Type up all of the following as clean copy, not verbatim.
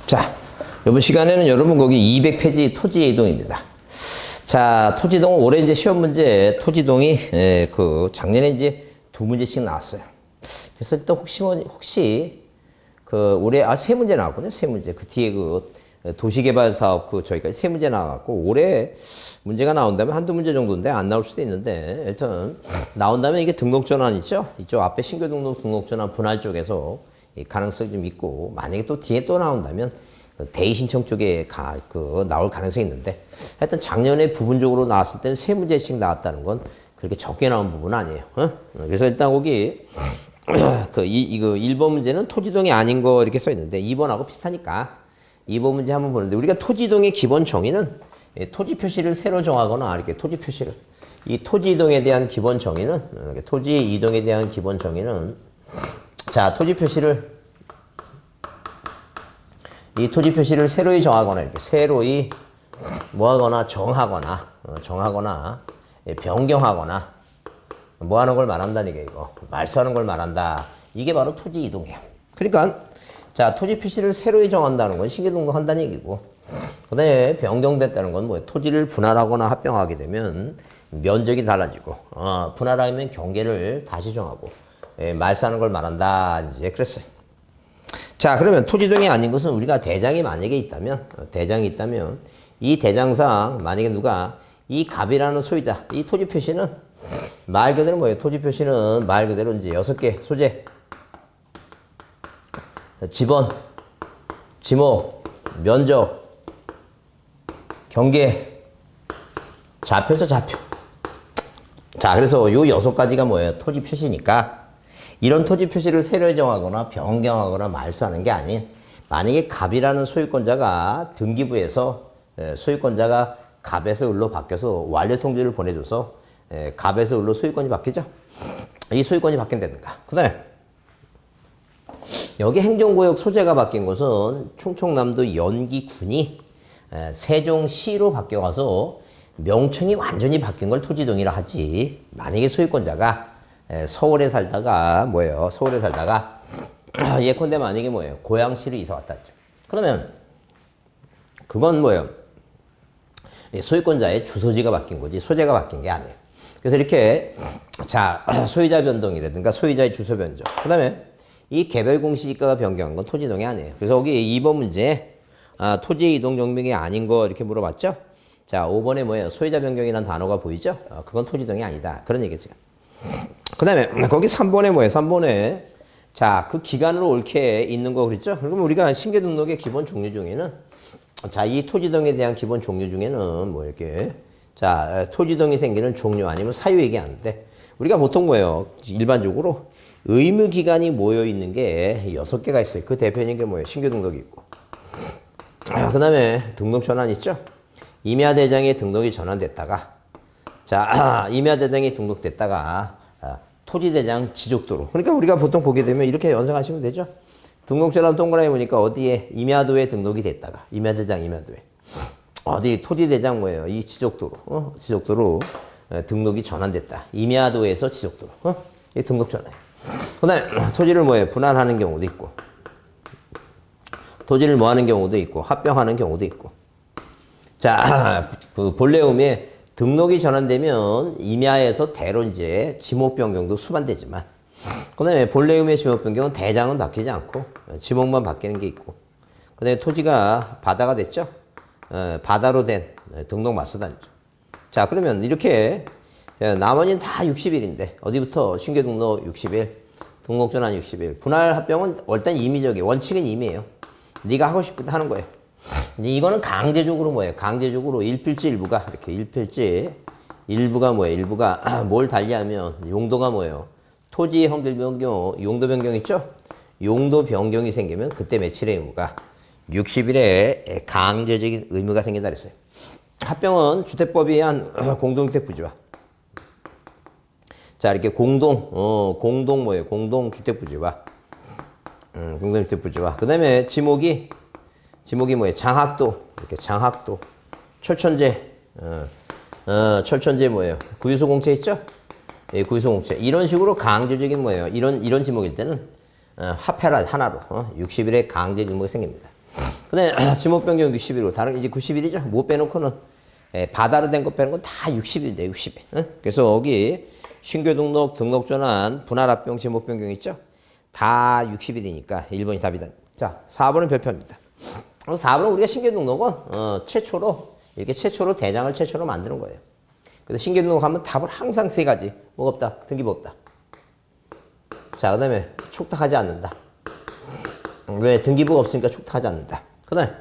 자, 이번 시간에는 여러분 거기 200페이지 토지의 이동입니다. 자, 토지동 올해 이제 시험 문제 토지동이 그 작년에 이제 2문제씩 나왔어요. 그래서 일단 혹시 그 올해 세 문제 나왔거든요. 세 문제. 그 뒤에 그 도시개발 사업 그 저희가 세 문제 나왔고 올해 문제가 나온다면 한두 문제 정도인데 안 나올 수도 있는데 일단 나온다면 이게 등록전환 있죠? 이쪽 앞에 신규 등록전환 분할 쪽에서 가능성이 좀 있고 만약에 또 뒤에 또 나온다면 대의 신청 쪽에 나올 가능성이 있는데 하여튼 작년에 부분적으로 나왔을 때는 세 문제씩 나왔다는 건 그렇게 적게 나온 부분은 아니에요. 그래서 일단 거기 이거 1번 문제는 토지동이 아닌 거 이렇게 써 있는데 2번하고 비슷하니까 2번 문제 한번 보는데 우리가 토지동의 기본 정의는 토지 표시를 새로 정하거나 이렇게 토지 표시를 이 토지 이동에 대한 기본 정의는 토지 이동에 대한 기본 정의는 자 토지 표시를 이 토지 표시를 새로이 정하거나 이렇게 새로이 뭐하거나 정하거나 변경하거나 뭐 하는 걸 말한다는 게 이거 말소하는 걸 말한다. 이게 바로 토지 이동이에요. 그러니까 자 토지 표시를 새로이 정한다는 건 신규 등록한다는 얘기고 그다음에 변경됐다는 건 뭐예요? 토지를 분할하거나 합병하게 되면 면적이 달라지고 분할하면 경계를 다시 정하고 말소하는 걸 말한다. 이제 그랬어요. 자 그러면 토지동이 아닌 것은 우리가 대장이 만약에 있다면 이 대장상 만약에 누가 이 갑이라는 소유자 이 토지 표시는 말 그대로 뭐예요? 토지 표시는 말 그대로 이제 6개 소재 지번 지목 면적 경계 좌표죠 좌표. 자 그래서 요 6가지가 뭐예요? 토지 표시니까 이런 토지 표시를 새로 정하거나 변경하거나 말소하는 게 아닌 만약에 갑이라는 소유권자가 등기부에서 소유권자가 갑에서 을로 바뀌어서 완료 통지를 보내줘서 갑에서 을로 소유권이 바뀌죠. 이 소유권이 바뀐다든가. 그 다음에 여기 행정구역 소재가 바뀐 것은 충청남도 연기군이 세종시로 바뀌어가서 명칭이 완전히 바뀐 걸 토지동이라 하지. 만약에 소유권자가 서울에 살다가 뭐예요? 서울에 살다가 예컨대 만약에 뭐예요? 고양시로 이사 왔다 했죠. 그러면 그건 뭐예요? 소유권자의 주소지가 바뀐 거지 소재가 바뀐 게 아니에요. 그래서 이렇게 자 소유자 변동이라든가 소유자의 주소 변경 그 다음에 이 개별 공시지가가 변경한 건 토지동이 아니에요. 그래서 여기 2번 문제에 토지 이동 정명이 아닌 거 이렇게 물어봤죠. 자 5번에 뭐예요? 소유자 변경이라는 단어가 보이죠? 그건 토지동이 아니다. 그런 얘기죠. 그 다음에 거기 3번에 뭐예요? 3번에 자 그 기간으로 옳게 있는 거 그랬죠? 그러면 우리가 신규 등록의 기본 종류 중에는 자 이 토지동에 대한 기본 종류 중에는 뭐 이렇게 자 토지동이 생기는 종류 아니면 사유 얘기하는데 우리가 보통 뭐예요? 일반적으로 의무 기간이 모여 있는 게 6개가 있어요. 그 대표적인 게 뭐예요? 신규 등록이 있고 그 다음에 등록 전환 있죠? 임야 대장에 등록이 전환됐다가 자 임야 대장이 등록됐다가 토지 대장 지적도로 그러니까 우리가 보통 보게 되면 이렇게 연상하시면 되죠. 등록전환 동그라미 보니까 어디에 임야도에 등록이 됐다가 임야 대장 임야도에 어디 토지 대장 뭐예요? 이 지적도로 지적도로 등록이 전환됐다. 임야도에서 지적도로 이 등록 전환. 그다음에 토지를 뭐예요? 분할하는 경우도 있고 토지를 뭐 하는 경우도 있고 합병하는 경우도 있고 자 그 본래 의미에 등록이 전환되면 임야에서 대로 이제 지목 변경도 수반되지만 그다음에 본래 의미의 지목 변경은 대장은 바뀌지 않고 지목만 바뀌는 게 있고 그다음에 토지가 바다가 됐죠. 바다로 된 등록 맞서단이죠. 자 그러면 이렇게 나머지는 다 60일인데 어디부터 신규 등록 60일 등록 전환 60일 분할 합병은 일단 임의적이에요. 원칙은 임의예요. 네가 하고 싶을 때 하는 거예요. 이제 이거는 강제적으로 뭐예요? 강제적으로 일필지 일부가 이렇게 일필지 일부가 뭐예요? 일부가 뭘 달리하면 용도가 뭐예요? 토지 형질 변경, 용도 변경 있죠? 용도 변경이 생기면 그때 며칠의 의무가 60일에 강제적인 의무가 생긴다 그랬어요. 합병은 주택법에 의한 공동주택 부지와 자 이렇게 공동 뭐예요? 공동주택 부지와 공동주택 부지와 그다음에 지목이 뭐예요? 장학도 이렇게 장학도 철천제 철천제 뭐예요? 구유소공채 있죠? 예, 구유소공채 이런 식으로 강제적인 뭐예요? 이런 지목일 때는 합해라 하나로 60일에 강제 지목이 생깁니다. 그다음에 지목 변경 60일로 다른 이제 90일이죠. 뭐 빼놓고는 바다로 된 거 빼는 건 다 60일인데 60일. 응? 그래서 여기 신규 등록, 등록 전환, 분할 합병, 지목 변경 있죠? 다 60일이니까 1번이 답이다. 자, 4번은 별표입니다. 4번은 우리가 신규 등록은 최초로 이렇게 최초로 대장을 최초로 만드는 거예요. 그래서 신규 등록하면 답은 항상 세 가지. 뭐가 없다? 등기부 없다. 자, 그 다음에 촉탁하지 않는다. 왜? 등기부가 없으니까 촉탁하지 않는다. 그 다음에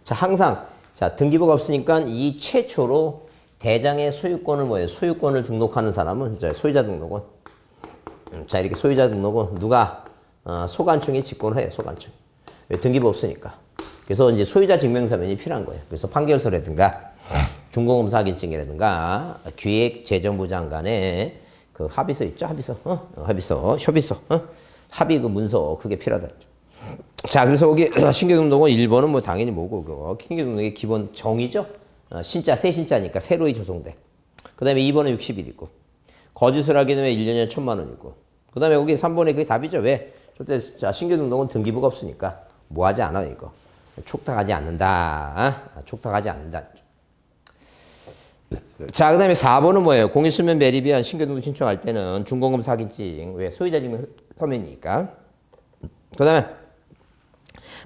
자, 항상 자, 등기부가 없으니까 이 최초로 대장의 소유권을 뭐예요? 소유권을 등록하는 사람은 자, 소유자 등록은 자, 이렇게 소유자 등록은 누가 소관청이 직권을 해요. 소관청. 왜? 등기부 없으니까. 그래서 이제 소유자 증명서면이 필요한 거예요. 그래서 판결서라든가 중공검사 확인증이라든가 기획재정부 장관의 그 합의서 있죠? 합의서, 합의서, 협의서, 합의 그 문서 그게 필요하다. 자, 그래서 여기 신규 등록은 1번은 뭐 당연히 뭐고 그거 신규 등록의 기본 정의죠. 신자 새 신자니까 새로이 조성돼. 그다음에 2번은 60일이고 거짓을 하게 되면 1년에 1,000만 원이고. 그다음에 여기 3번에 그게 답이죠. 왜? 자, 신규 등록은 등기부가 없으니까 뭐 하지 않아 이거. 촉탁하지 않는다. 촉탁하지 않는다. 자, 그 다음에 4번은 뭐예요? 공인수면 매립 위한 신규 등록 신청할 때는 중공검사 확인증. 왜? 소유자 증명 서면이니까. 그 다음에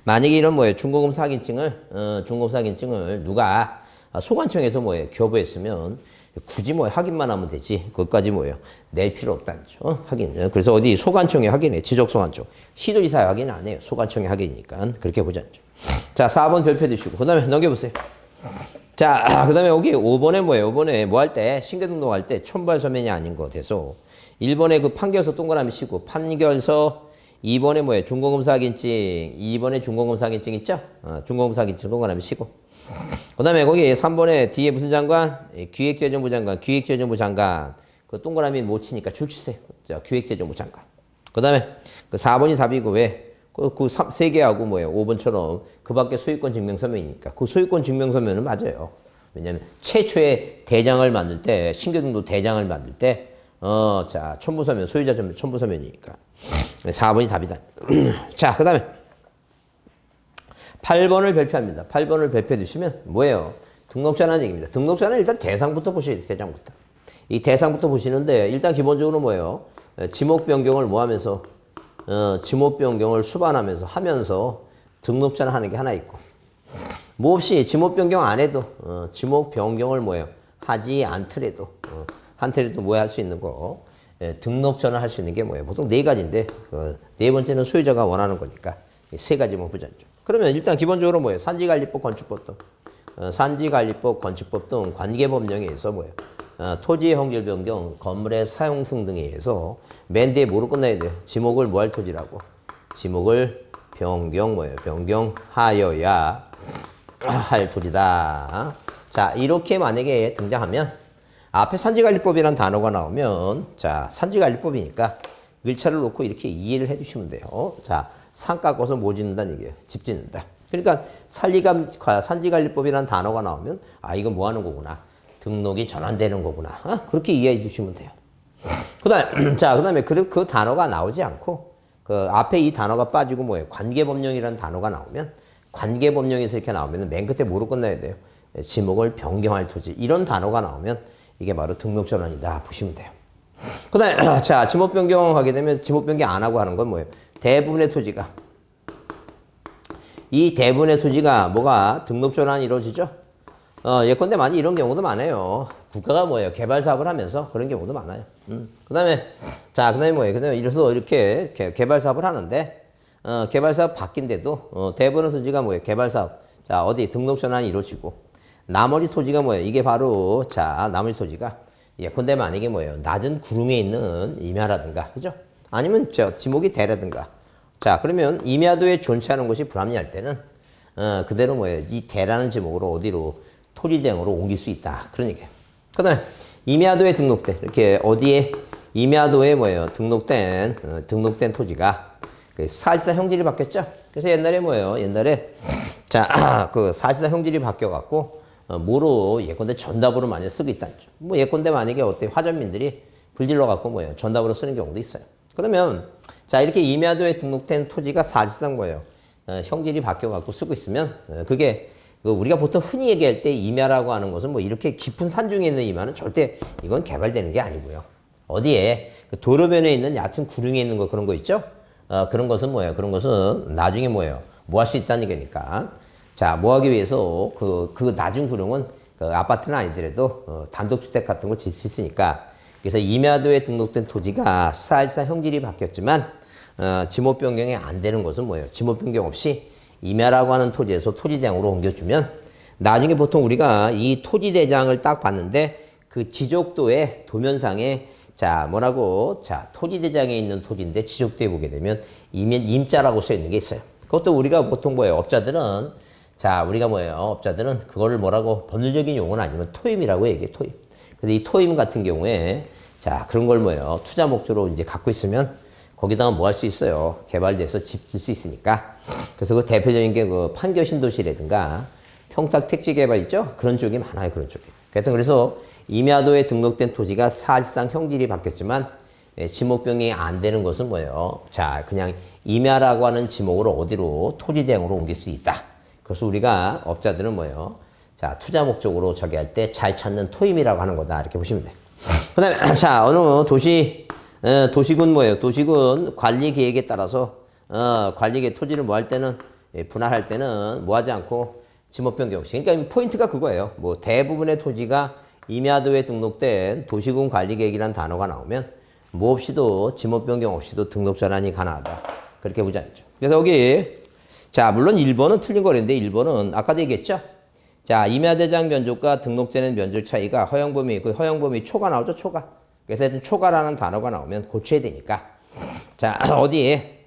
만약에 이런 뭐예요? 중공검사 확인증을 누가 소관청에서 뭐예요? 교부했으면 굳이 뭐예요? 확인만 하면 되지. 그것까지 뭐예요? 낼 필요 없다죠. 확인. 그래서 어디 소관청에 확인해. 지적소관청. 시도지사에 확인 안 해요. 소관청에 확인이니까. 그렇게 보자죠. 자, 4번 별표 드시고. 그 다음에 넘겨보세요. 자, 그 다음에 여기 5번에 뭐예요? 5번에 뭐 할 때, 신규 등록할 때 촌발 서면이 아닌 거 돼서 1번에 그 판결서 동그라미 치고 판결서 2번에 뭐예요? 중공검사 확인증 2번에 중공검사 확인증 있죠? 중공검사 확인증 동그라미 치고 그 다음에 거기 3번에 뒤에 무슨 장관? 기획재정부 장관, 기획재정부 장관 그 동그라미 못 치니까 줄 치세요. 자, 기획재정부 장관. 그 다음에 그 4번이 답이고 왜? 그 세 개하고 뭐예요? 5번처럼 그 밖에 소유권 증명서면이니까 그 소유권 증명서면은 맞아요. 왜냐면 최초의 대장을 만들 때 신규 등록 대장을 만들 때 자, 첨부서면 소유자 첨부서면이니까 4번이 답이다. 자, 그 다음에 8번을 별표합니다. 8번을 별표해 주시면 뭐예요? 등록전환 얘기입니다. 등록전환 일단 대상부터 보셔야 돼요. 대상부터. 이 대상부터 보시는데 일단 기본적으로 뭐예요? 지목 변경을 뭐 하면서 지목 변경을 수반하면서 하면서 등록전환 하는 게 하나 있고 뭐 없이 지목 변경 안 해도 지목 변경을 뭐예요? 하지 않더라도 한테라도 뭐 할 수 있는 거 등록 전환할 수 있는 게 뭐예요? 보통 네 가지인데 네 번째는 소유자가 원하는 거니까 세 가지만 보자죠. 그러면 일단 기본적으로 뭐예요? 산지관리법, 건축법 등 산지관리법, 건축법 등 관계법령에 의해서 뭐예요? 토지의 형질 변경, 건물의 사용승 등에 의해서 맨 뒤에 뭐로 끝나야 돼요? 지목을 뭐 할 토지라고? 지목을 변경 뭐예요? 변경하여야 할 토지다. 자, 이렇게 만약에 등장하면 앞에 산지관리법이라는 단어가 나오면 자, 산지관리법이니까 일차를 놓고 이렇게 이해를 해 주시면 돼요. 자, 산 깎아서 뭐 짓는다는 얘기예요. 집 짓는다. 그러니까 산지관리법이라는 단어가 나오면 아, 이거 뭐 하는 거구나. 등록이 전환되는 거구나. 그렇게 이해해 주시면 돼요. 자, 그다음에 그 단어가 나오지 않고 그 앞에 이 단어가 빠지고 뭐예요? 관계법령이라는 단어가 나오면 관계법령에서 이렇게 나오면 맨 끝에 뭐로 끝나야 돼요? 지목을 변경할 토지. 이런 단어가 나오면 이게 바로 등록 전환이다 보시면 돼요. 그다음에 자, 지목 변경하게 되면 지목 변경 안 하고 하는 건 뭐예요? 대부분의 토지가 이 대부분의 토지가 뭐가 등록 전환이 이루어지죠? 예컨대 많이 이런 경우도 많아요. 국가가 뭐예요? 개발 사업을 하면서 그런 경우도 많아요. 그다음에 뭐예요? 그다음에 이렇게 개발 사업을 하는데 개발 사업 바뀐데도 대부분의 토지가 뭐예요? 개발 사업. 자, 어디 등록 전환이 이루어지고 나머지 토지가 뭐예요? 이게 바로 자, 나머지 토지가 예컨대 만약에 뭐예요? 낮은 구릉에 있는 임야라든가, 그죠? 아니면 지목이 대라든가. 자, 그러면 임야도에 존재하는 곳이 불합리할 때는 그대로 뭐예요? 이 대라는 지목으로 어디로 토지대행으로 옮길 수 있다. 그런 얘기예요. 그다음에 임야도에 등록된 이렇게 어디에 임야도에 뭐예요? 등록된 토지가 사실상 형질이 바뀌었죠. 그래서 옛날에 뭐예요? 옛날에 자, 그 사실상 형질이 바뀌어갖고 뭐로 예컨대 전답으로 많이 쓰고 있다. 뭐 예컨대 만약에 어때 화전민들이 불질러 갖고 뭐예요? 전답으로 쓰는 경우도 있어요. 그러면 자, 이렇게 임야도에 등록된 토지가 사실상 뭐예요? 형질이 바뀌어갖고 쓰고 있으면 그게 우리가 보통 흔히 얘기할 때 임야라고 하는 것은 뭐 이렇게 깊은 산중에 있는 임야는 절대 이건 개발되는 게 아니고요. 어디에 그 도로변에 있는 얕은 구릉에 있는 거 그런 거 있죠? 그런 것은 뭐예요? 그런 것은 나중에 뭐예요? 뭐 할 수 있다는 얘기니까. 자, 뭐 하기 위해서 그 낮은 구릉은 그 아파트는 아니더라도 단독주택 같은 거 짓을 수 있으니까. 그래서 임야도에 등록된 토지가 사실상 형질이 바뀌었지만 지목 변경이 안 되는 것은 뭐예요? 지목 변경 없이 임야라고 하는 토지에서 토지대장으로 옮겨주면 나중에 보통 우리가 이 토지대장을 딱 봤는데 그 지적도의 도면상에 자 뭐라고 자 토지대장에 있는 토지인데 지적도에 보게 되면 임자라고 써 있는 게 있어요. 그것도 우리가 보통 뭐예요? 업자들은 자 우리가 뭐예요? 업자들은 그거를 뭐라고 법률적인 용어는 아니면 토임이라고 얘기해 토임. 그래서 이 토임 같은 경우에 자 그런 걸 뭐예요? 투자 목적으로 이제 갖고 있으면 거기다가 뭐 할 수 있어요? 개발돼서 집 질 수 있으니까. 그래서 그 대표적인 게 그 판교 신도시라든가 평택 택지 개발 있죠? 그런 쪽이 많아요, 그런 쪽이. 그래서 임야도에 등록된 토지가 사실상 형질이 바뀌었지만 지목 변경이 안 되는 것은 뭐예요? 자, 그냥 임야라고 하는 지목으로 어디로 토지 대행으로 옮길 수 있다. 그래서 우리가 업자들은 뭐예요? 자, 투자 목적으로 저기 할 때 잘 찾는 토임이라고 하는 거다. 이렇게 보시면 돼요. 그 다음에 자, 어느 도시군 뭐예요? 도시군 관리 계획에 따라서 관리 계획 토지를 뭐 할 때는 분할할 때는 뭐 하지 않고 지목 변경 없이. 그러니까 포인트가 그거예요. 뭐 대부분의 토지가 임야도에 등록된 도시군 관리 계획이라는 단어가 나오면 뭐 없이도 지목 변경 없이도 등록 전환이 가능하다. 그렇게 보지 않죠. 그래서 여기 자 물론 1번은 틀린 거랬는데 1번은 아까도 얘기했죠. 자 임야대장 면적과 등록되는 면적 차이가 허용범위 그 허용범위 초과 나오죠. 초과. 그래서 하여튼 초과라는 단어가 나오면 고쳐야 되니까. 자, 어디에?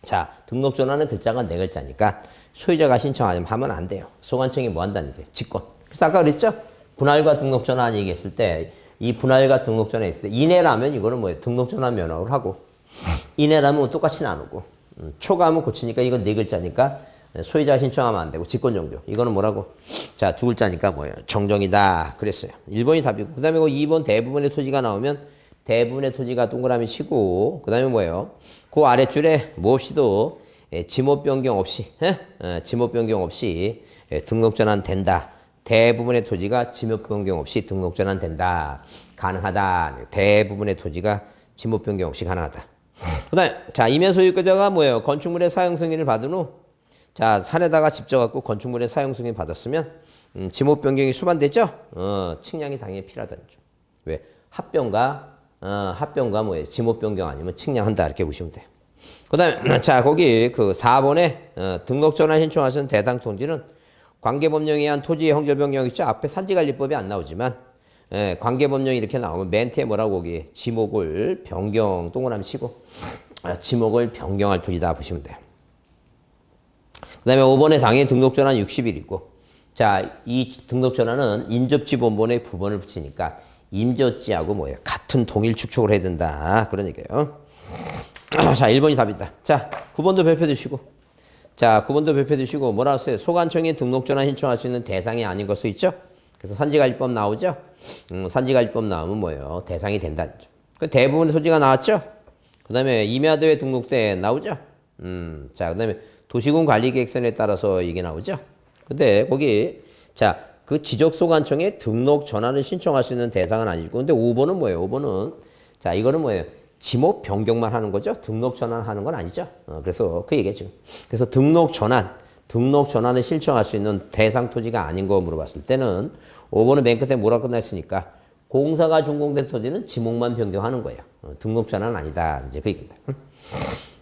자, 등록 전환은 글자가 4글자니까 소유자가 신청하면 안 돼요. 소관청이 뭐 한다는 게 직권. 그래서 아까 그랬죠? 분할과 등록 전환 얘기했을 때 이 분할과 등록 전환 했을 때 이내라면 이거는 뭐예요? 등록 전환 면허를 하고 이내라면 똑같이 나누고 초과하면 고치니까 이건 4글자니까 소유자가 신청하면 안 되고 직권 정죠. 이거는 뭐라고? 자, 2글자니까 뭐예요? 정정이다. 그랬어요. 1번이 답이고. 그 다음에 2번 대부분의 토지가 나오면 대부분의 토지가 동그라미 치고 그 다음에 뭐예요? 그 아랫줄에 뭐 없이도 지목 변경 없이 지목 변경 없이 등록 전환 된다. 대부분의 토지가 지목 변경 없이 등록 전환 된다. 가능하다. 대부분의 토지가 지목 변경 없이 가능하다. 그 다음에 자 임야 소유권자가 뭐예요? 건축물의 사용 승인을 받은 후 자, 산에다가 집 져갖고 건축물의 사용 승인 받았으면 지목 변경이 수반됐죠? 측량이 당연히 필요하다는 점. 왜? 합병과 뭐예요? 지목 변경 아니면 측량한다 이렇게 보시면 돼요. 그다음에 자 거기 그 4번에 등록 전환 신청하시는 대상 토지는 관계법령에 의한 토지의 형질 변경 있죠? 앞에 산지관리법이 안 나오지만 관계법령이 이렇게 나오면 멘트에 뭐라고 거기 지목을 변경 동그라미 치고 지목을 변경할 토지다 보시면 돼요. 그 다음에 5번에 당해 등록 전환 60일이고 자, 이 등록 전환은 인접지 본본에 부번을 붙이니까 임저지하고 뭐예요? 같은 동일 축척을 해야 된다. 그런 얘기예요. 자, 1번이 답이다. 자, 9번도 별표 드시고 자, 9번도 별표 드시고 뭐라 했어요? 소관청에 등록 전환 신청할 수 있는 대상이 아닌 것 써 있죠? 그래서 산지관리법 나오죠? 산지관리법 나오면 뭐예요? 대상이 된다는 점. 그 대부분의 토지가 나왔죠? 그 다음에 임야도에 등록돼 나오죠? 자, 그 다음에 도시군 관리계획선에 따라서 이게 나오죠. 근데 거기 자, 그 지적소관청에 등록 전환을 신청할 수 있는 대상은 아니고 근데 5번은 뭐예요? 5번은 자, 이거는 뭐예요? 지목 변경만 하는 거죠. 등록 전환하는 건 아니죠. 그래서 그 얘기죠. 그래서 등록 전환을 신청할 수 있는 대상 토지가 아닌 거 물어봤을 때는 5번은 맨 끝에 뭐라 끝났으니까 공사가 준공된 토지는 지목만 변경하는 거예요. 등록 전환은 아니다. 이제 그 얘기입니다.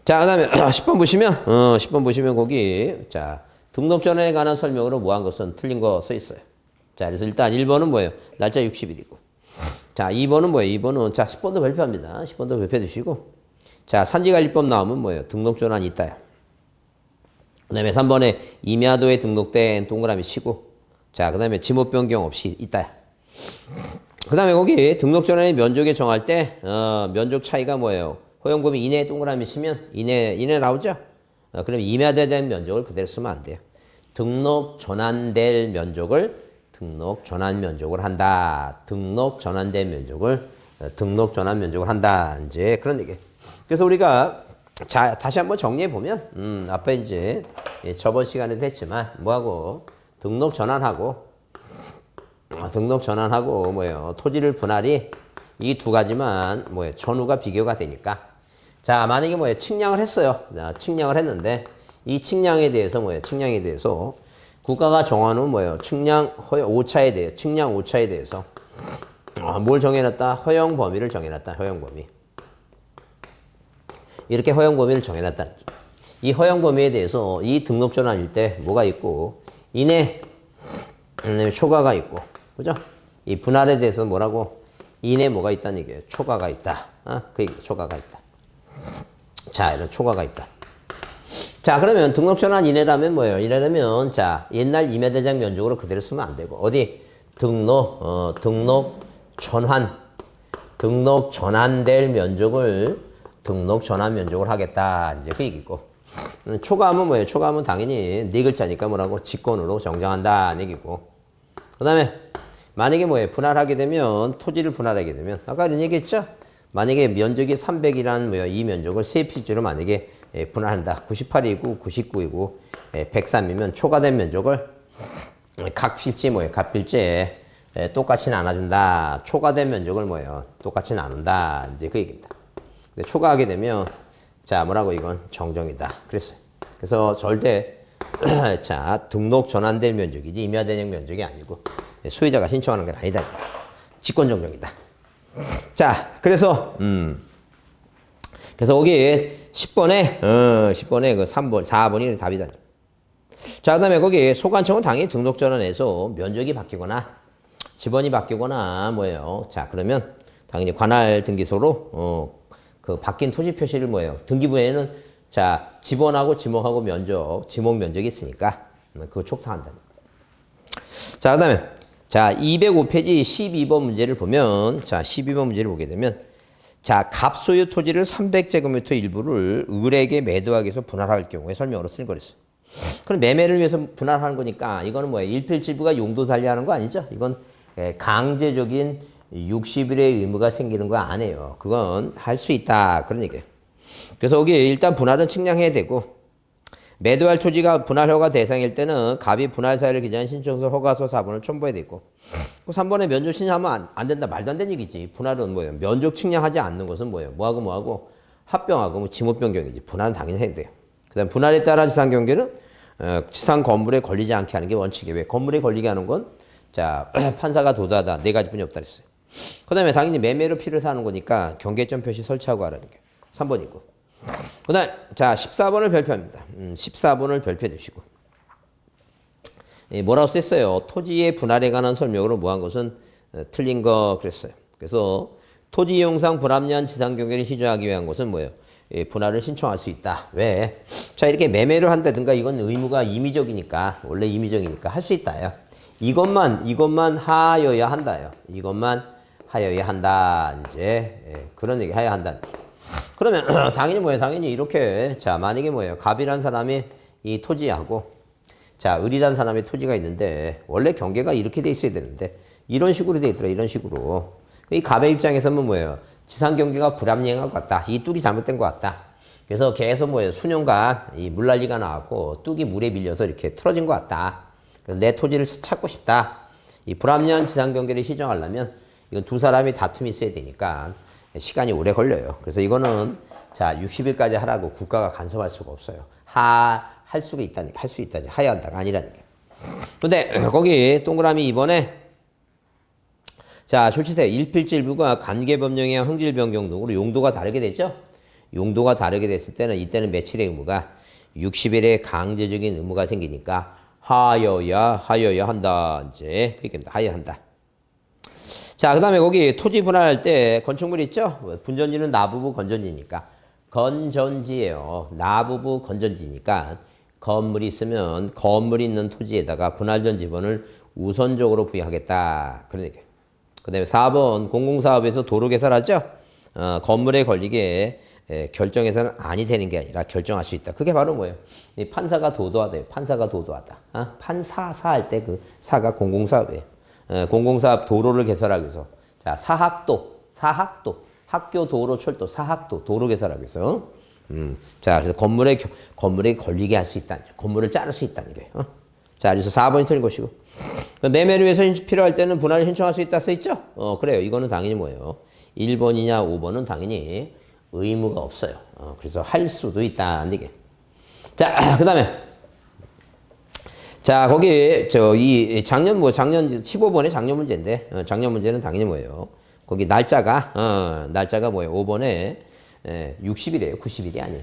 자, 그 다음에 10번 보시면, 10번 보시면 거기, 자, 등록 전환에 관한 설명으로 뭐한 것은 틀린 거 써 있어요. 자, 그래서 일단 1번은 뭐예요? 날짜 60일이고. 자, 2번은 뭐예요? 2번은, 자, 10번도 발표합니다. 10번도 발표 주시고. 자, 산지관리법 나오면 뭐예요? 등록 전환이 있다요. 그 다음에 3번에 임야도에 등록된 동그라미 치고. 자, 그 다음에 지목 변경 없이 있다요. 그 다음에 거기 등록 전환의 면적에 정할 때, 면적 차이가 뭐예요? 허용범위 이내에 동그라미 치면 이내 나오죠? 그럼 임야된 면적을 그대로 쓰면 안 돼요. 등록 전환될 면적을 등록 전환 면적을 한다. 등록 전환된 면적을 등록 전환 면적을 한다. 이제 그런 얘기. 그래서 우리가 자, 다시 한번 정리해 보면, 앞에 이제 저번 시간에도 했지만, 뭐하고, 등록 전환하고, 뭐예요, 토지를 분할이 이 두 가지만, 뭐예요, 전후가 비교가 되니까. 자, 만약에 뭐예요, 측량을 했어요. 자, 측량을 했는데, 이 측량에 대해서 뭐예요, 측량에 대해서, 국가가 정하는 뭐예요, 측량 오차에 대해서, 뭘 정해놨다? 허용 범위를 정해놨다, 허용 범위. 이렇게 허용 범위를 정해놨다. 이 허용 범위에 대해서 이 등록 전환일 때 뭐가 있고, 이내 초과가 있고, 그죠? 이 분할에 대해서 뭐라고? 이내 뭐가 있다는 얘기예요. 초과가 있다. 그 얘기, 초과가 있다. 자, 이런 초과가 있다. 자, 그러면 등록 전환 이내라면 뭐예요? 이래라면, 자, 옛날 임야대장 면적으로 그대로 쓰면 안 되고, 어디? 등록 전환될 면적을 등록 전환 면적을 하겠다. 이제 그 얘기고. 초과하면 뭐예요? 초과하면 당연히 네 글자니까 뭐라고? 직권으로 정정한다. 얘기고. 그 다음에 만약에 뭐예요? 분할하게 되면, 토지를 분할하게 되면, 아까 이런 얘기 했죠? 만약에 면적이 300이라는 뭐예요? 이 면적을 세 필지로 만약에 분할한다. 98이고, 99이고, 103이면 초과된 면적을 각 필지 뭐예요? 각 필지에 똑같이 나눠준다. 초과된 면적을 뭐예요? 똑같이 나눈다. 이제 그 얘기입니다. 근데 초과하게 되면, 자, 뭐라고 이건 정정이다. 그랬어요. 그래서 절대, 자, 등록 전환된 면적이지, 임야대장 면적이 아니고, 소유자가 신청하는 건 아니다. 직권 정정이다. 자, 그래서 거기 10번에 그 3번, 4번이 답이다. 자, 그 다음에 거기 소관청은 당연히 등록 전환해서 면적이 바뀌거나, 지번이 바뀌거나, 뭐예요. 자, 그러면 당연히 관할 등기소로, 그 바뀐 토지 표시를 뭐예요? 등기부에는 자, 지번하고 지목하고 면적, 지목 면적이 있으니까 그거 촉탁한다. 자, 그다음에 자, 205페이지 12번 문제를 보면 자, 12번 문제를 보게 되면 자, 갑소유 토지를 300제곱미터 일부를 을에게 매도하기 위해서 분할할 경우에 설명으로 쓰는 거랬어. 그럼 매매를 위해서 분할하는 거니까 이거는 뭐예요? 일필지부가 용도 달리하는 거 아니죠? 이건 강제적인 60일의 의무가 생기는 거 아니에요. 그건 할 수 있다. 그런 얘기예요. 그래서 여기 일단 분할은 측량해야 되고 매도할 토지가 분할 허가 대상일 때는 갑이 분할 사유를 기재한 신청서 허가서 4번을 첨부해야 되고 3번에 면적 신청하면 안 된다. 말도 안 되는 얘기지. 분할은 뭐예요? 면적 측량하지 않는 것은 뭐예요? 뭐하고 합병하고 뭐 지목 변경이지. 분할은 당연히 해야 돼요. 그 다음 분할에 따라 지상 경계는 지상 건물에 걸리지 않게 하는 게 원칙이에요. 왜? 건물에 걸리게 하는 건 자, 판사가 도도하다. 네 가지뿐이 없다 그랬어요. 그 다음에 당연히 매매로 필요해서 하는 거니까 경계점 표시 설치하고 하라는 게 3번이고. 그 다음, 자, 14번을 별표합니다. 14번을 별표해 주시고. 뭐라고 썼어요? 토지의 분할에 관한 설명으로 뭐한 것은 틀린 거 그랬어요. 그래서 토지 이용상 불합리한 지상 경계를 시정하기 위한 것은 뭐예요? 분할을 신청할 수 있다. 왜? 자, 이렇게 매매를 한다든가 이건 의무가 임의적이니까, 원래 임의적이니까 할 수 있다요. 이것만 하여야 한다요. 이것만 하여야 한다. 이제 그런 얘기 해야 한다. 그러면 당연히 뭐예요? 당연히 이렇게 자, 만약에 뭐예요? 갑이란 사람이 이 토지하고 자, 을이란 사람의 토지가 있는데 원래 경계가 이렇게 돼 있어야 되는데 이런 식으로 돼 있더라. 이런 식으로. 이 갑의 입장에서는 뭐예요? 지상 경계가 불합리한 것 같다. 이 뚝이 잘못된 것 같다. 그래서 계속 뭐예요? 수년간 이 물난리가 나왔고 뚝이 물에 밀려서 이렇게 틀어진 것 같다. 그래서 내 토지를 찾고 싶다. 이 불합리한 지상 경계를 시정하려면 이건 두 사람이 다툼이 있어야 되니까 시간이 오래 걸려요. 그래서 이거는 자, 60일까지 하라고 국가가 간섭할 수가 없어요. 할 수가 있다니까. 할 수 있다지. 하야 한다가 아니라니까. 근데 거기 동그라미 2번에 자, 출치세 일필지 일부가 관계법령이나 흥질 변경 등으로 용도가 다르게 됐죠? 용도가 다르게 됐을 때는 이때는 며칠의 의무가 60일의 강제적인 의무가 생기니까 하여야 한다. 이제 그 얘기입니다. 하여야 한다. 자, 그 다음에 거기 토지 분할할 때 건축물 있죠? 분전지는 나부부 건전지니까. 건전지예요. 나부부 건전지니까 건물이 있으면 건물이 있는 토지에다가 분할 전 지번을 우선적으로 부여하겠다. 그런 얘기예요. 그 다음에 4번 공공사업에서 도로 개설하죠? 건물에 걸리게 결정해서는 아니 되는 게 아니라 결정할 수 있다. 그게 바로 뭐예요? 이 판사가 도도하대요. 판사가 도도하다. 판사사 할 때 그 사가 공공사업이에요. 공공사업 도로를 개설하기 위해서. 자, 사학도, 학교, 도로, 철도, 사학도, 도로 개설하기 위해서. 자, 그래서 건물에 걸리게 할 수 있다는 거예요. 건물을 자를 수 있다는 거예요. 자, 그래서 4번이 틀린 것이고. 매매를 위해서 필요할 때는 분할을 신청할 수 있다 써있죠? 그래요. 이거는 당연히 뭐예요? 1번이냐 5번은 당연히 의무가 없어요. 그래서 할 수도 있다는 얘기예요. 자, 그 다음에 자, 거기 작년 15번의 작년 문제인데 작년 문제는 당연히 뭐예요? 거기 날짜가 뭐예요? 5번에 60일이에요. 90일이 아니에요.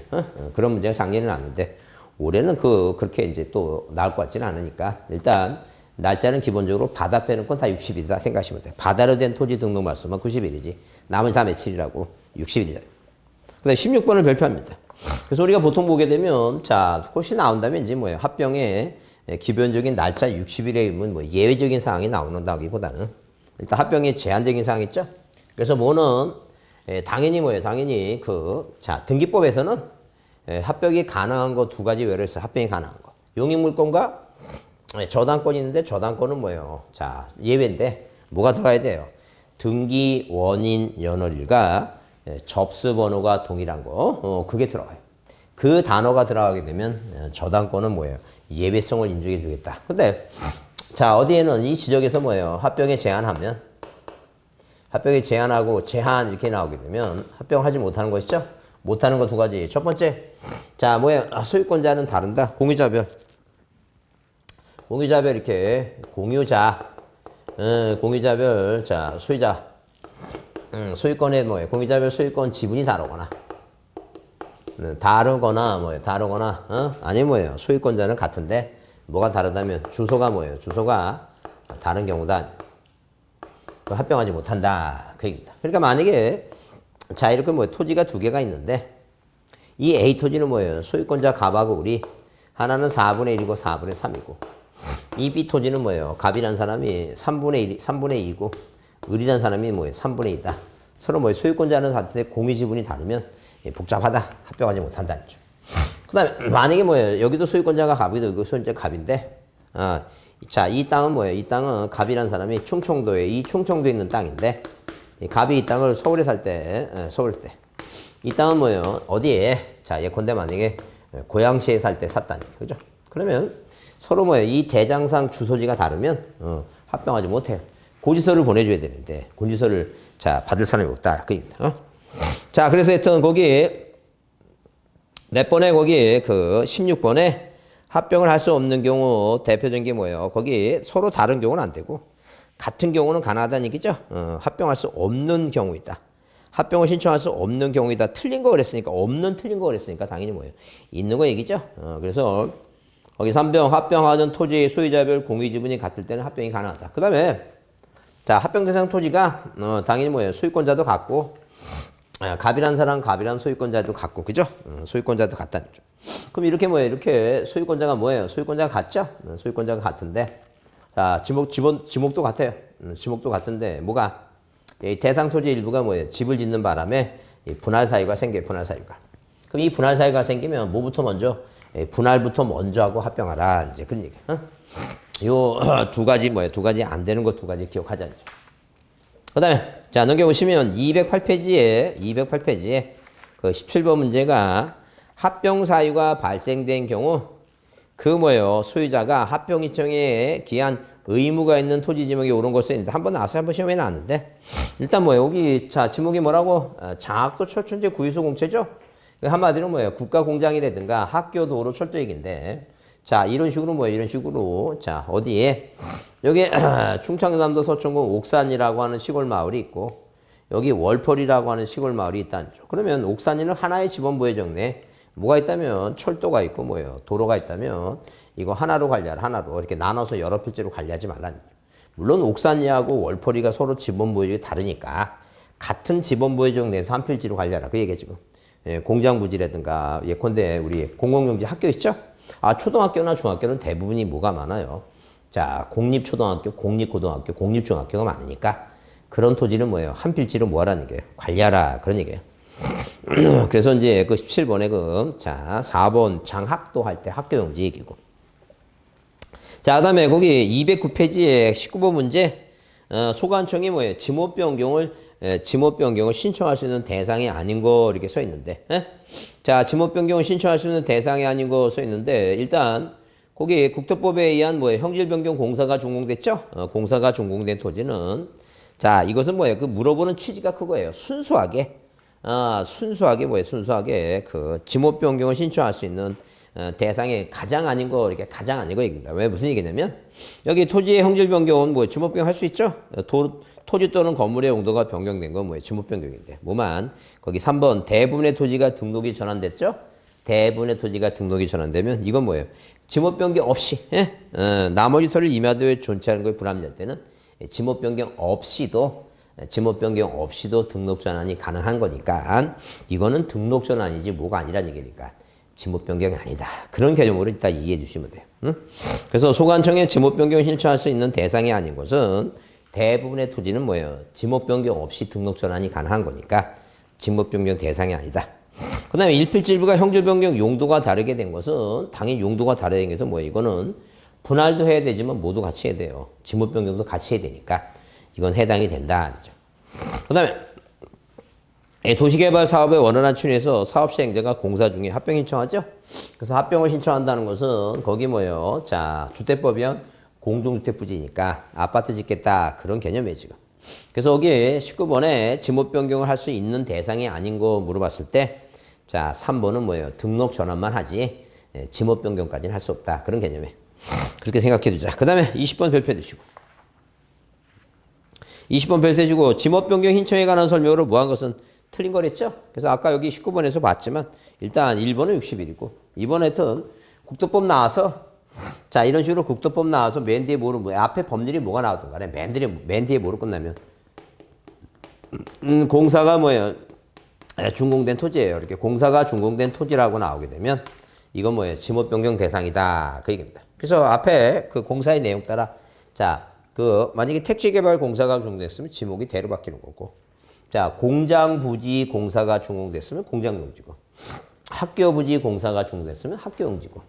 그런 문제가 작년에 나왔는데 올해는 그렇게 이제 또 나올 것 같지는 않으니까 일단 날짜는 기본적으로 바다 빼는 건 다 60일이다 생각하시면 돼요. 바다로 된 토지 등록 말소만 90일이지 나머지 다 며칠이라고 60일이에요. 그 다음에 16번을 발표합니다. 그래서 우리가 보통 보게 되면 자 혹시 나온다면 이제 뭐예요? 합병의 기본적인 날짜 60일의 의무는 뭐 예외적인 사항이 나오는다기보다는 일단 합병의 제한적인 사항이 있죠. 그래서 뭐는 당연히 뭐예요? 당연히 자 등기법에서는 합병이 가능한 거 두 가지 외로 있어요. 합병이 가능한 거. 용익물권과 저당권이 있는데 저당권은 뭐예요? 자 예외인데 뭐가 들어가야 돼요? 등기 원인 연월일과 접수번호가 동일한 거 그게 들어가요. 그 단어가 들어가게 되면 저당권은 뭐예요? 예외성을 인정해 주겠다. 근데 자 어디에는 이 지적에서 뭐예요? 합병에 제한하면 합병에 제한하고 제한 이렇게 나오게 되면 합병하지 못하는 것이죠. 못하는 거 두 가지. 첫 번째 자 뭐예요? 소유권자는 다른다. 공유자별 이렇게 공유자별 자 소유자 소유권의 뭐예요? 공유자별 소유권 지분이 다르거나 아니 뭐예요? 소유권자는 같은데 뭐가 다르다면 주소가 뭐예요? 주소가 다른 경우다. 합병하지 못한다. 그 얘기입니다. 그러니까 만약에 자 이렇게 뭐 토지가 두 개가 있는데 이 A 토지는 뭐예요? 소유권자 갑하고 을이 하나는 4분의 1이고 4분의 3이고 이 B 토지는 뭐예요? 갑이라는 사람이 3분의 2이고 을이라는 사람이 뭐예요? 3분의 2다. 서로 뭐예요? 소유권자는 같은데 공유 지분이 다르면 복잡하다. 합병하지 못한다는 거죠. 그 다음에 만약에 뭐예요? 여기도 소유권자가 갑이고 여기도 소유권자가 갑인데 자, 이 땅은 뭐예요? 이 땅은 갑이라는 사람이 충청도에 이 충청도에 있는 땅인데 갑이 이 땅을 서울에 살 때 이 땅은 뭐예요? 어디에? 자, 예컨대 만약에 고양시에 살 때 샀다니 그죠? 그러면 서로 뭐예요? 이 대장상 주소지가 다르면 합병하지 못해요. 고지서를 보내줘야 되는데 고지서를 자 받을 사람이 없다. 그 얘기입니다. 자, 그래서 하여튼 거기 몇 번에 거기 16번에 합병을 할 수 없는 경우 대표적인 게 뭐예요? 거기 서로 다른 경우는 안 되고 같은 경우는 가능하다는 얘기죠. 합병할 수 없는 경우 있다. 합병을 신청할 수 없는 경우이다. 틀린 거 그랬으니까 틀린 거 그랬으니까 당연히 뭐예요? 있는 거 얘기죠. 그래서 거기 3병 합병하는 토지의 소유자별 공유 지분이 같을 때는 합병이 가능하다. 그 다음에 자 합병 대상 토지가 당연히 뭐예요? 소유권자도 같고 갑이란 사람 갑이란 소유권자도 같고 그죠? 소유권자도 같다는 거죠. 그럼 이렇게 뭐예요? 이렇게 소유권자가 뭐예요? 소유권자가 같죠? 소유권자가 같은데 자 지목도 같아요. 지목도 같은데 뭐가 이 대상 토지 일부가 뭐예요? 집을 짓는 바람에 이 분할 사유가 생겨요. 분할 사유가. 그럼 이 분할 사유가 생기면 뭐부터 먼저? 분할부터 먼저 하고 합병하라. 이제 그런 얘기. 요 두 가지 뭐예요? 두 가지 안 되는 거 두 가지 기억하자죠. 그다음에 자 넘겨보시면 208페이지에 그 17번 문제가 합병 사유가 발생된 경우 그 뭐예요? 소유자가 합병 일정에 기한 의무가 있는 토지 지목에 오른 것을 있는데 한번 나와서 한번 시험에 나왔는데 일단 뭐예요? 여기 자 지목이 뭐라고? 장학도 철천지 구유소 공채죠? 한마디로 뭐예요? 국가 공장이라든가 학교 도로 철도 얘기인데 자 이런 식으로 뭐예요? 이런 식으로 자 어디에 여기 충청남도 서천군 옥산이라고 하는 시골 마을이 있고 여기 월펄이라고 하는 시골 마을이 있다는 죠. 그러면 옥산이는 하나의 지번부에 적네. 뭐가 있다면 철도가 있고 뭐예요? 도로가 있다면 이거 하나로 관리하라. 하나로 이렇게 나눠서 여러 필지로 관리하지 말라는 거죠. 물론 옥산이하고 월펄이가 서로 지번부에 다르니까 같은 지번부에 적내서 한 필지로 관리하라. 그 얘기죠. 공장부지라든가 예컨대 우리 공공용지 학교 있죠? 초등학교나 중학교는 대부분이 뭐가 많아요? 자, 공립초등학교, 공립고등학교, 공립중학교가 많으니까 그런 토지는 뭐예요? 한 필지로 뭐 하라는 거예요? 관리하라. 그런 얘기예요. 그래서 이제 그 17번에 자, 4번 장학도 할 때 학교용지 얘기고. 자, 그 다음에 거기 209페이지에 19번 문제, 소관청이 뭐예요? 지목 변경을 지목 변경을 신청할 수 있는 대상이 아닌 거 이렇게 써 있는데, 자, 지목 변경을 신청할 수 있는 대상이 아닌 거 써 있는데, 일단 거기 국토법에 의한 형질 변경 공사가 준공됐죠? 공사가 준공된 토지는, 자, 이것은 그 물어보는 취지가 그거예요. 순수하게 순수하게 그 지목 변경을 신청할 수 있는 대상이 가장 아닌 거 얘기입니다. 왜 무슨 얘기냐면 여기 토지의 형질 변경은 지목 변경 할 수 있죠? 토지 또는 건물의 용도가 변경된 건 지목 변경인데 뭐만 거기 3번 대부분의 토지가 등록이 전환됐죠? 대부분의 토지가 등록이 전환되면 이건 지목 변경 없이 나머지 토지를 임야도에 존치하는 것이 불합리할 때는 지목 변경 없이도 등록 전환이 가능한 거니까 이거는 등록 전환이지 뭐가 아니란 얘기니까 지목 변경이 아니다. 그런 개념으로 일단 이해해 주시면 돼요. 응? 그래서 소관청에 지목 변경을 신청할 수 있는 대상이 아닌 것은 대부분의 토지는 지목 변경 없이 등록 전환이 가능한 거니까 지목 변경 대상이 아니다. 그 다음에 일필질부가 형질 변경 용도가 다르게 된 것은 당연히 용도가 다르게 된 것은 이거는 분할도 해야 되지만 모두 같이 해야 돼요. 지목 변경도 같이 해야 되니까 이건 해당이 된다. 그 다음에 도시개발 사업의 원활한 추진에서 사업 시행자가 공사 중에 합병 신청하죠. 그래서 합병을 신청한다는 것은 거기 자, 주택법이면 공동주택 부지니까 아파트 짓겠다 그런 개념이에요 지금. 그래서 여기 19번에 지목 변경을 할 수 있는 대상이 아닌 거 물어봤을 때 자, 3번은 등록 전환만 하지 지목 변경까지는 할 수 없다 그런 개념이에요. 그렇게 생각해 두자. 그 다음에 20번 별표 두시고 20번 별표 주고 지목 변경 신청에 관한 설명으로 뭐한 것은 틀린 거랬죠? 그래서 아까 여기 19번에서 봤지만 일단 1번은 60일이고 2번 하여튼 국토법 나와서 자 이런 식으로 국토법 나와서 맨 뒤에 앞에 법률이 뭐가 나오든 간에 맨 뒤에 뭐로 끝나면 공사가 준공된 토지예요. 이렇게 공사가 준공된 토지라고 나오게 되면 이건 지목 변경 대상이다 그 얘기입니다. 그래서 앞에 그 공사의 내용 따라 자 만약에 택지개발 공사가 준공됐으면 지목이 대로 바뀌는 거고 자 공장 부지 공사가 준공됐으면 공장용지고 학교 부지 공사가 준공됐으면 학교용지고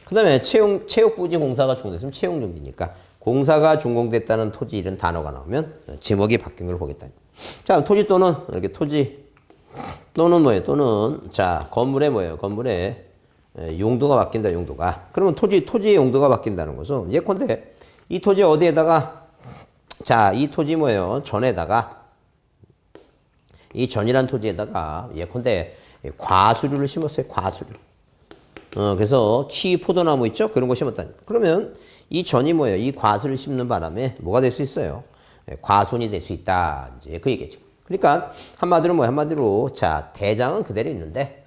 그 다음에 체육 부지 공사가 준공됐으면 체육용지니까 공사가 준공됐다는 토지 이런 단어가 나오면 지목이 바뀐 걸 보겠다. 자 토지 또는 이렇게 토지 또는 또는 자 건물의 용도가 바뀐다 용도가 그러면 토지의 용도가 바뀐다는 것은 예컨대 이 토지 어디에다가 자 이 토지 전에다가 이 전이란 토지에다가 예컨대 과수류를 심었어요. 과수류. 그래서 포도나무 있죠? 그런 거 심었다. 그러면 이 전이 이 과수를 심는 바람에 뭐가 될 수 있어요? 과손이 될 수 있다. 이제 그 얘기죠. 그러니까 한마디로 자 대장은 그대로 있는데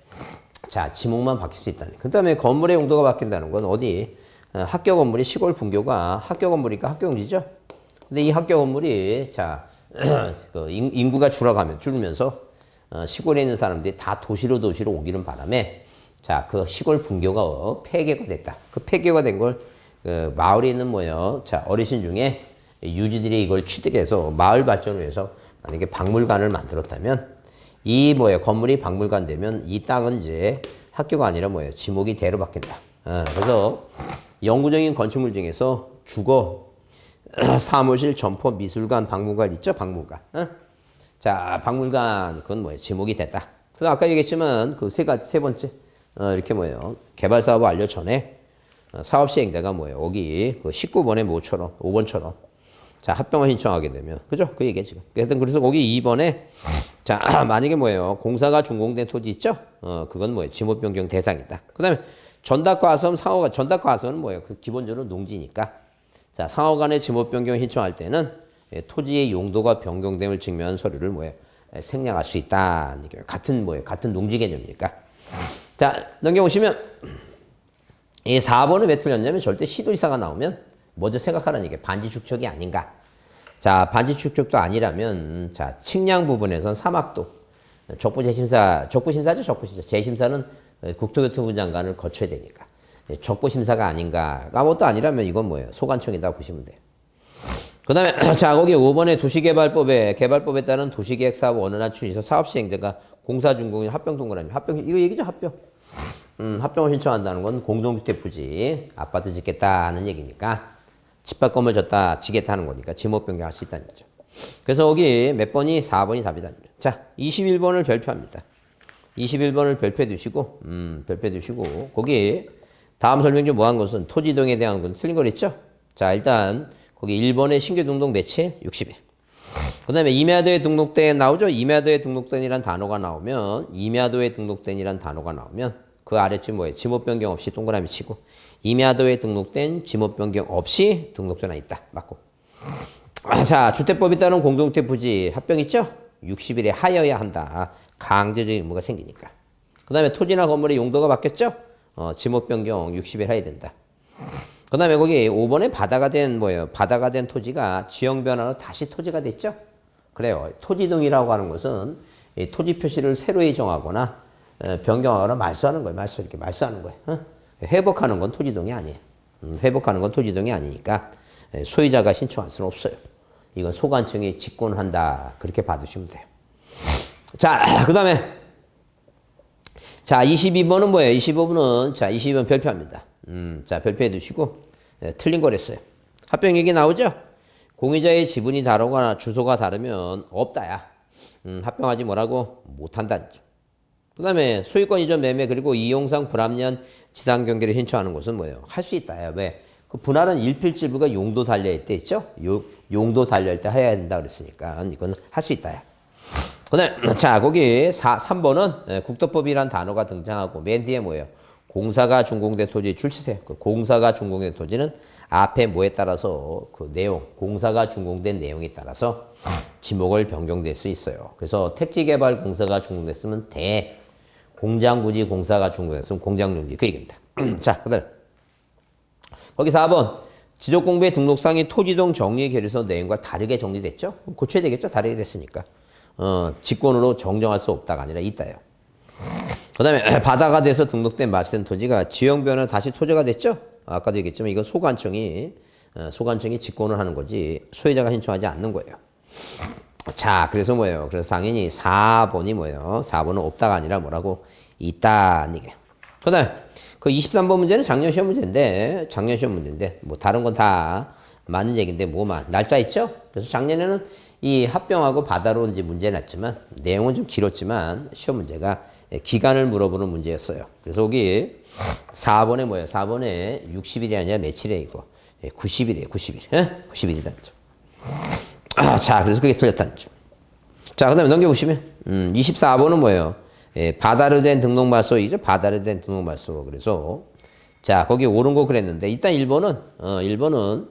자 지목만 바뀔 수 있다는. 그 다음에 건물의 용도가 바뀐다는 건 어디? 학교 건물이 시골 분교가 학교 건물이니까 학교용지죠. 근데 이 학교 건물이 자 그 인구가 줄면서 시골에 있는 사람들이 다 도시로 오기는 바람에 자 그 시골 분교가 폐교가 됐다. 그 폐교가 된 걸 마을에 있는 자 어르신 중에 유지들이 이걸 취득해서 마을 발전을 위해서 만약에 박물관을 만들었다면 이 건물이 박물관 되면 이 땅은 이제 학교가 아니라 지목이 대로 바뀐다. 그래서 영구적인 건축물 중에서 주거, 사무실, 점포, 미술관, 박물관 있죠? 박물관. 자, 박물관 그건 지목이 됐다. 그래서 아까 얘기했지만 그 세 번째 이렇게 개발 사업 완료 전에 사업 시행자가 여기 그 19번의 5번처럼 자 합병을 신청하게 되면 그죠? 그 얘기야 지금. 그래서 거기 2번에 자 만약에 공사가 준공된 토지 있죠? 그건 지목 변경 대상이다. 그다음에 전답과선 상호간은 그 기본적으로 농지니까 자 상호간의 지목 변경 신청할 때는 토지의 용도가 변경됨을 증명한 서류를 생략할 수 있다. 같은 농지 개념이니까. 자 넘겨보시면 이 4번은 왜 틀렸냐면 절대 시도지사가 나오면 먼저 생각하라는 얘기예요. 반지 축척이 아닌가. 자 반지 축척도 아니라면 자 측량 부분에선 사막도 적부심사죠. 재심사는 국토교통부 장관을 거쳐야 되니까 적부심사가 아닌가. 아무것도 아니라면 이건 소관청이다 보시면 돼요. 그 다음에 자 거기 5번에 도시개발법에 따른 도시계획사업 원활한 추진에서 사업시행자가 공사준공인 합병동그라미 이거 얘기죠. 합병을 신청한다는 건 공동주택 부지 아파트 짓겠다는 얘기니까 집합 건물 짓겠다는 거니까 지목 변경할 수 있다는 거죠. 그래서 여기 몇 번이 4번이 답이다. 자, 21번을 별표합니다. 21번을 별표해 두시고, 별표해 두시고, 거기 다음 설명 중 뭐한 것은 토지동에 대한 건 틀린 거랬죠? 자, 일단 거기 1번에 신규 등록 매치 60일. 그 다음에 임야도에 등록된 나오죠? 임야도에 등록된이란 단어가 나오면, 임야도에 등록된이란 단어가 나오면 그 아래쯤 뭐예요? 지목 변경 없이 동그라미 치고, 임야도에 등록된 지목 변경 없이 등록전환 있다. 맞고. 자, 주택법에 따른 공동주택 부지 합병 있죠? 60일에 하여야 한다. 강제적인 의무가 생기니까. 그 다음에 토지나 건물의 용도가 바뀌었죠? 지목 변경 60일 해야 된다. 그 다음에 거기 5번에 바다가 된 뭐예요? 바다가 된 토지가 지형 변화로 다시 토지가 됐죠? 그래요. 토지동이라고 하는 것은 이 토지 표시를 새로 정하거나 변경하거나 말소하는 거예요. 이렇게 말소하는 거예요. 회복하는 건 토지동이 아니에요. 회복하는 건 토지동이 아니니까 소유자가 신청할 수는 없어요. 이건 소관청이 직권한다. 그렇게 봐두시면 돼요. 자, 그 다음에 자, 22번은 뭐예요? 25번은 자, 22번 별표합니다. 자, 별표해 두시고 틀린 거랬어요. 합병 얘기 나오죠? 공유자의 지분이 다르거나 주소가 다르면 없다야. 합병하지 뭐라고? 못한다는 점. 그 다음에 소유권 이전 매매 그리고 이용상 불합리한 지상 경계를 신청하는 것은 뭐예요? 할 수 있다야. 왜? 그 분할은 일필질부가 용도 달려있대 있죠? 용도 달려있을 때 해야 된다 그랬으니까 이건 할 수 있다야. 그 다음에 자, 거기 3번은 국도법이란 단어가 등장하고 맨 뒤에 뭐예요? 공사가 준공된 토지 줄치세요. 그 공사가 준공된 토지는 앞에 뭐에 따라서 그 내용, 공사가 준공된 내용에 따라서 지목을 변경될 수 있어요. 그래서 택지개발 공사가 준공됐으면 대, 공장부지 공사가 준공됐으면 공장용지 그 얘기입니다. 자, 그 다음에 거기 4번 지적공부의 등록상이 토지동 정의 계류서 내용과 다르게 정리됐죠? 고쳐야 되겠죠? 다르게 됐으니까. 직권으로 정정할 수 없다가 아니라 있다요. 그 다음에 바다가 돼서 등록된 말세된 토지가 지형 변화로 다시 토지가 됐죠? 아까도 얘기했지만 이건 소관청이 직권을 하는 거지 소유자가 신청하지 않는 거예요. 자, 그래서 뭐예요? 그래서 당연히 4번이 뭐예요? 4번은 없다가 아니라 뭐라고? 있다는 얘기예요. 그 다음에 그 23번 문제는 작년 시험 문제인데 뭐 다른 건 다 맞는 얘기인데 뭐만 날짜 있죠? 그래서 작년에는 이 합병하고 바다로 이제 문제 냈지만 내용은 좀 길었지만 시험 문제가 기간을 물어보는 문제였어요. 그래서 여기 4번에 뭐예요? 4번에 60일이 아니라 며칠이에요, 이거? 90일이에요, 90일. 90일이다. 자, 그래서 그게 틀렸다는 점. 자, 그 다음에 넘겨보시면, 24번은 뭐예요? 바다로 된 등록 말소이죠? 바다로 된 등록 말소. 그래서, 자, 거기 옳은 거 그랬는데, 일단 1번은,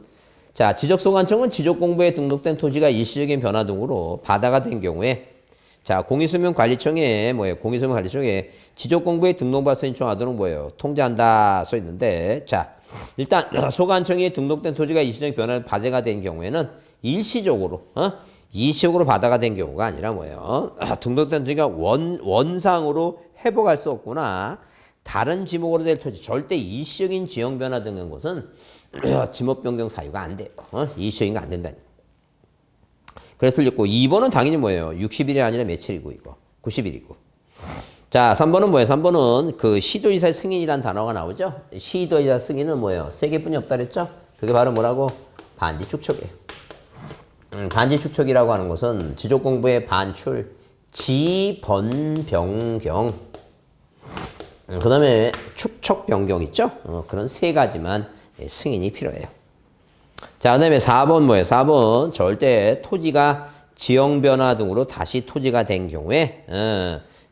자, 지적소관청은 지적공부에 등록된 토지가 일시적인 변화 등으로 바다가 된 경우에 자, 공유수명관리청에 뭐예요? 공유수명관리청에 지적공부에 등록받아서 신청하도록 뭐예요? 통지한다 써 있는데 자, 일단 소관청에 등록된 토지가 일시적인 변화 발생가 된 경우에는 일시적으로 바다가 된 경우가 아니라 뭐예요? 등록된 토지가 원상으로 회복할 수 없구나. 다른 지목으로 될 토지 절대 일시적인 지형 변화 등인 것은 지목 변경 사유가 안 돼요. 일시적인 거 안 된다니. 그래서 틀렸고 2번은 당연히 뭐예요? 60일이 아니라 며칠이고 이거 90일이고. 자, 3번은 뭐예요? 3번은 그 시도의사 승인이란 단어가 나오죠? 시도의사 승인은 뭐예요? 세 개뿐이 없다 그랬죠? 그게 바로 뭐라고? 반지 축척이에요. 반지 축척이라고 하는 것은 지적공부의 반출, 지번변경, 그 다음에 축척 변경 있죠? 그런 세 가지만 승인이 필요해요. 자, 그 다음에 4번 뭐예요? 4번 절대 토지가 지형 변화 등으로 다시 토지가 된 경우에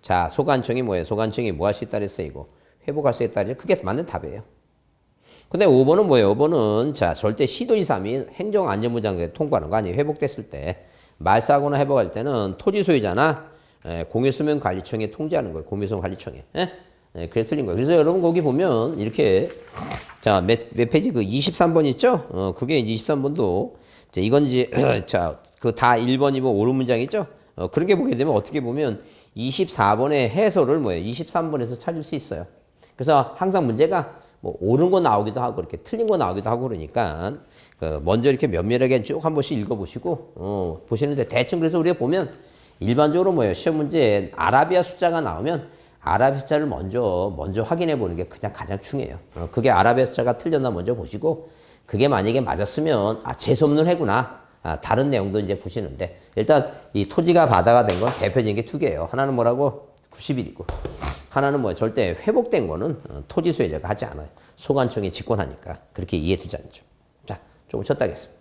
자, 소관청이 뭐예요? 소관청이 뭐 할 수 있다 그랬어요? 이거 회복할 수 있다 그랬죠? 그게 맞는 답이에요. 근데 5번은 뭐예요? 5번은 자, 절대 시도지사 및 행정안전부장에 통과하는 거 아니에요? 회복됐을 때 말소하거나 회복할 때는 토지 소유자나 공유수명관리청에 통지하는 거예요. 공유수명관리청에. 그래서 틀린 거예요. 그래서 여러분 거기 보면 이렇게 자, 몇 페이지 그 23번 있죠? 그게 이제 23번도 자, 이건 이제 자, 그 다 1번, 2번 옳은 문장 있죠? 그런 게 보게 되면 어떻게 보면 24번의 해설을 뭐예요? 23번에서 찾을 수 있어요. 그래서 항상 문제가 뭐 옳은 거 나오기도 하고 이렇게 틀린 거 나오기도 하고 그러니까 먼저 이렇게 면밀하게 쭉 한 번씩 읽어보시고 보시는데 대충 그래서 우리가 보면 일반적으로 뭐예요? 시험 문제에 아라비아 숫자가 나오면 아라비아 숫자를 먼저 확인해 보는 게 가장 중요해요. 그게 아라비아 숫자가 틀렸나 먼저 보시고 그게 만약에 맞았으면 재수없는 해구나. 다른 내용도 이제 보시는데 일단 이 토지가 바다가 된 건 대표적인 게 두 개예요. 하나는 뭐라고? 90일이고 하나는 뭐 절대 회복된 거는 토지 소유자가 하지 않아요. 소관청이 직권하니까 그렇게 이해해 두자는 점. 자, 조금 쳤다 하겠습니다.